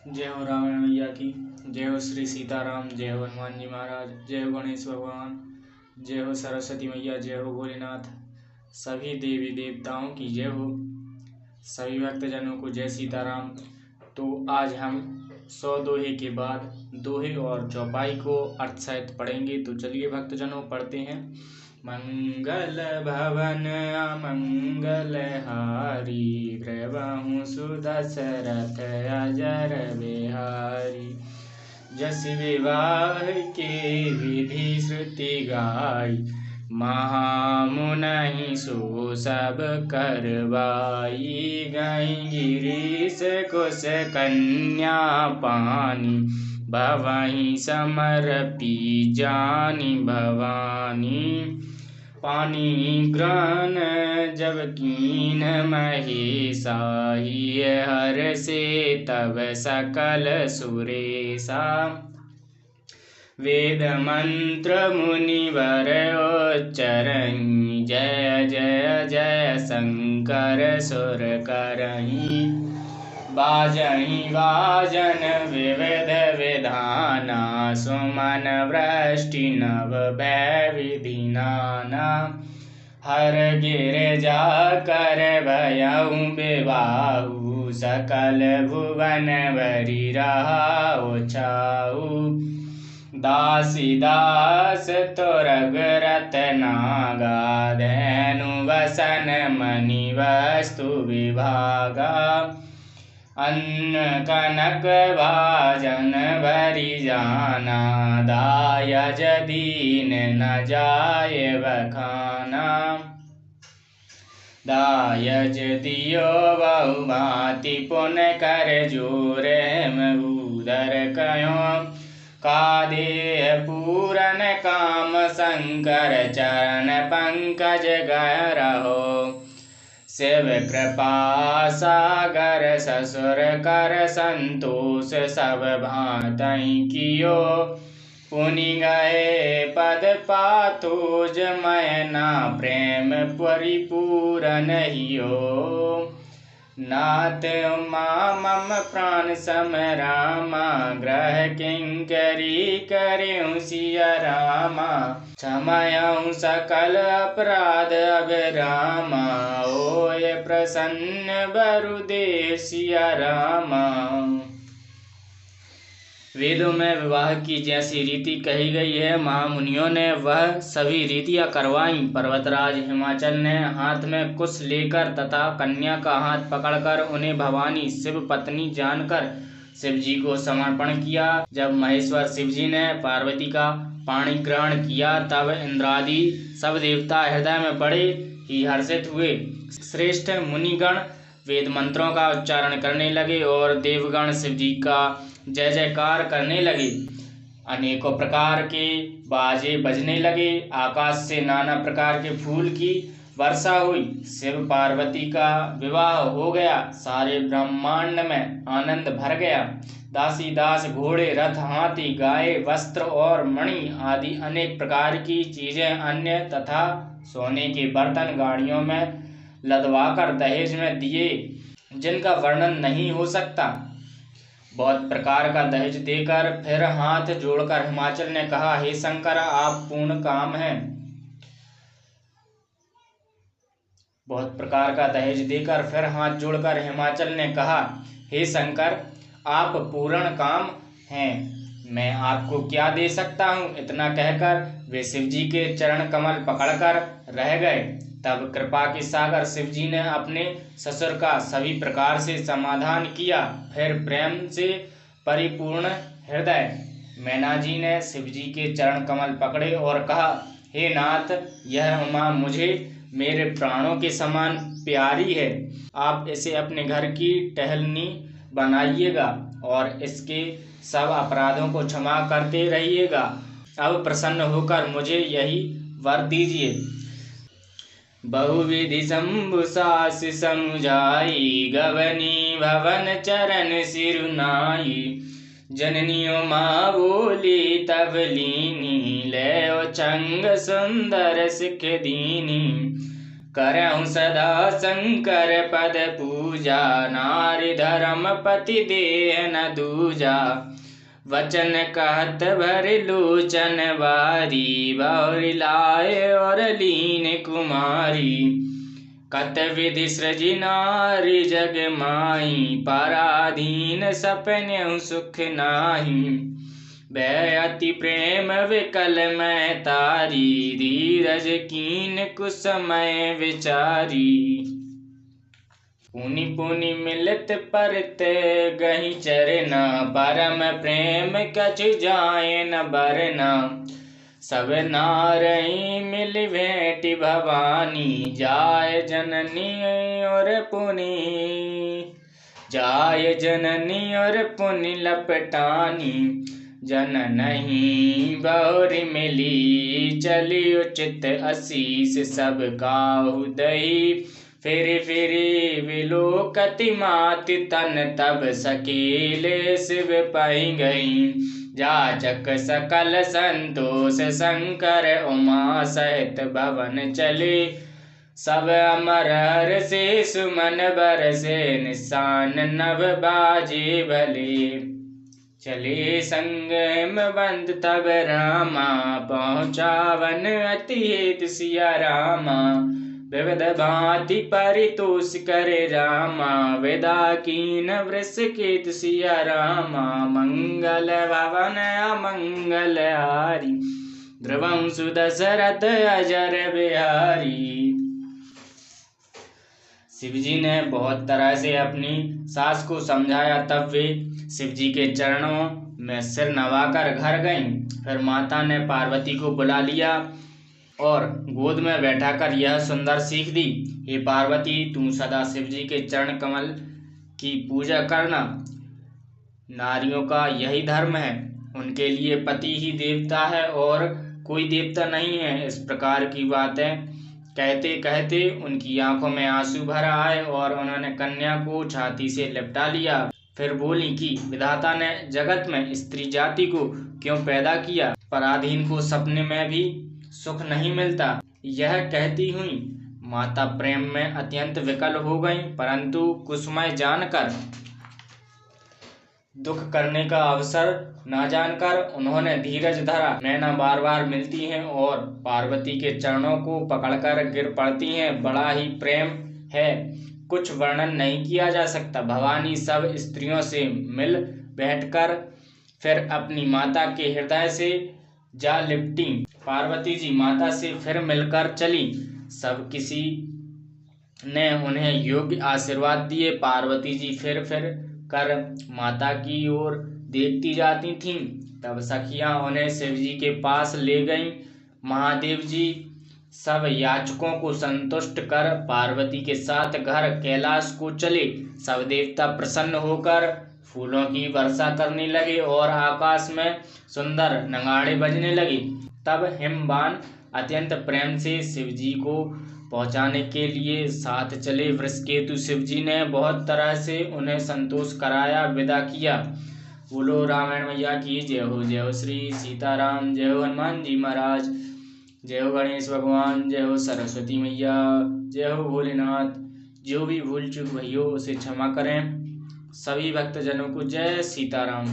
जय हो रामायण मैया की। जय हो श्री सीताराम। जय हो हनुमान जी महाराज। जय हो गणेश भगवान। जय हो सरस्वती मैया। जय हो भोलेनाथ। सभी देवी देवताओं की जय हो। सभी भक्तजनों को जय सीताराम। तो आज हम 100 दोहे के बाद दोहे और चौपाई को अर्थ सहित पढ़ेंगे। तो चलिए भक्तजनों पढ़ते हैं। मंगल भवन अमंगल हारी, प्रभु सुदशरथ अजर बिहारी। जस विवाह के विधि श्रुति गाई, महामुनि सो सब करवाई। गई गिरीश कुश कन्या पानी, भवहि समर्पी जानी भवानी। पानी ग्रहण जब कीन महेशाही, हर से तब सकल सुरेशा। वेद मंत्र मुनिवर उच्चरहि, जय जय जय शंकर सुर करहि। बाजहि बाजन विविध विधाना, सुमन वृष्टि नव भय विधि नाना। हर गिरजा कर भयउ विवाहु, सकल भुवन भरि रहाउ छाऊ। दासी दास तुरग रत्नागा, धनु वसन मणि वस्तु विभागा। अन्न कनक भाजन भरि जाना, दायज दीन न जाय बखाना। दायज दियो बहु भांति पुन कर जोर, मबूदर कयो कादे पूरन काम। शंकर चरण पंकज गय रहो, शिव कृपा सागर ससुर कर संतोष। सब भांति कियो पुनि गए पद पातोज, मैना प्रेम परिपूरन हियो। नाथ उमा मम प्राण सम रामा, ग्रह किंकरी करेउ सिया रामा। क्षमयउ सकल अपराध अभिरामा, होय प्रसन्न बरुदेव सिया रामा। वेदों में विवाह की जैसी रीति कही गई है, महामुनियों ने वह सभी रीतियां करवाई। पर्वतराज हिमाचल ने हाथ में कुश लेकर तथा कन्या का हाथ पकड़कर उन्हें भवानी शिव पत्नी जानकर शिव जी को समर्पण किया। जब महेश्वर शिव जी ने पार्वती का पाणी ग्रहण किया, तब इंद्रादि सब देवता हृदय में बड़े ही हर्षित हुए। श्रेष्ठ मुनिगण वेद मंत्रों का उच्चारण करने लगे और देवगण शिव जी का जय जयकार करने लगे। अनेकों प्रकार के बाजे बजने लगे। आकाश से नाना प्रकार के फूल की वर्षा हुई। शिव पार्वती का विवाह हो गया। सारे ब्रह्मांड में आनंद भर गया। दासी दास घोड़े रथ हाथी गाय वस्त्र और मणि आदि अनेक प्रकार की चीजें अन्य तथा सोने के बर्तन गाड़ियों में लदवाकर दहेज में दिए, जिनका वर्णन नहीं हो सकता। बहुत प्रकार का दहेज देकर फिर हाथ जोड़कर हिमाचल ने कहा, हे शंकर आप पूर्ण काम हैं। बहुत प्रकार का दहेज देकर फिर हाथ जोड़कर हिमाचल ने कहा, हे शंकर आप पूर्ण काम हैं, मैं आपको क्या दे सकता हूँ। इतना कहकर वे शिव जी के चरण कमल पकड़कर रह गए। तब कृपा के सागर शिव जी ने अपने ससुर का सभी प्रकार से समाधान किया। फिर प्रेम से परिपूर्ण हृदय मैना जी ने शिव जी के चरण कमल पकड़े और कहा, हे नाथ यह उमा मुझे मेरे प्राणों के समान प्यारी है। आप इसे अपने घर की टहलनी बनाइएगा और इसके सब अपराधों को क्षमा करते रहिएगा। अब प्रसन्न होकर मुझे यही वर दीजिए। बहुविधि शंभु सास समुझाई, गवनी भवन चरण सिरुनाई। जननी उमा बोली तब लीनी, ले छंग सुंदर सिख दीनी। करहु सदा शंकर पद पूजा, नारी धर्म पति देह न दूजा। वचन कहत भर लोचन बारी, बहुरी लाए और लीन कुमारी। कत विधि सृजि नारी जग माही, पराधीन सपने सुख नाही। वह अति प्रेम विकल मैं तारी, धीरज कीन कुसमय विचारी। पुनि पुनि मिलत परत गहि चरना, परम प्रेम कछु जाय न बरना। सब नारई मिल भेंट भवानी, जाय जननी और पुनि, जाय जननी और पुनि लपटानी। जन नहीं बहुरी मिली, चली उचित असीस सब काहु दई। फिर विलोकति माति तन, तब सकीले शिव पहि गई। जाचक सकल संतोष शंकर, उमा सहित भवन चले। सब अमर हर्षि सुमन बरसे, निशान नभ बाजे भले। चले संग हिमवंत तब रामा, पहुँचावन अति हेतु सिया रामा। विविध भांति परितोष करे रामा, विदा कीन वृष केतु सिया रामा। मंगल भवन अमंगल हारी, ध्रुवंशु दशरथ अजर बिहारी। शिवजी ने बहुत तरह से अपनी सास को समझाया, तब वे शिवजी के चरणों में सिर नवाकर घर गईं। फिर माता ने पार्वती को बुला लिया और गोद में बैठाकर यह सुंदर सीख दी, हे पार्वती, तू सदा शिवजी के चरण कमल की पूजा करना। नारियों का यही धर्म है, उनके लिए पति ही देवता है और कोई देवता नहीं है। इस प्रकार की बातें कहते कहते उनकी आंखों में आंसू भर आए और उन्होंने कन्या को छाती से लिपटा लिया। फिर बोली कि विधाता ने जगत में स्त्री जाति को क्यों पैदा किया, पराधीन को सपने में भी सुख नहीं मिलता। यह कहती हुई माता प्रेम में अत्यंत विकल हो गई, परंतु कुसुमय जानकर, दुख करने का अवसर न जानकर उन्होंने धीरज धरा। नैना बार बार मिलती हैं और पार्वती के चरणों को पकड़कर गिर पड़ती हैं। बड़ा ही प्रेम है, कुछ वर्णन नहीं किया जा सकता। भवानी सब स्त्रियों से मिल बैठकर फिर अपनी माता के हृदय से जा लिपटी। पार्वती जी माता से फिर मिलकर चली। सब किसी ने उन्हें योग्य आशीर्वाद दिए। पार्वती जी फिर कर माता की ओर देखती जाती थीं। तब सखियां उन्हें शिवजी के पास ले गईं। महादेव जी सब याचकों को संतुष्ट कर पार्वती के साथ घर कैलाश को चले। सब देवता प्रसन्न होकर फूलों की वर्षा करने लगे और आकाश में सुंदर नगाड़े बजने लगे। तब हिमवान अत्यंत प्रेम से शिवजी को पहुंचाने के लिए साथ चले। वृषकेतु शिवजी ने बहुत तरह से उन्हें संतोष कराया, विदा किया। बोलो रामायण मैया की जय हो। जय हो श्री सीताराम, जय हो हनुमान जी महाराज, जय हो गणेश भगवान, जय हो सरस्वती मैया, जय हो भोलेनाथ। जो भी भूल चूक भई हो उसे क्षमा करें। सभी भक्तजनों को जय सीताराम।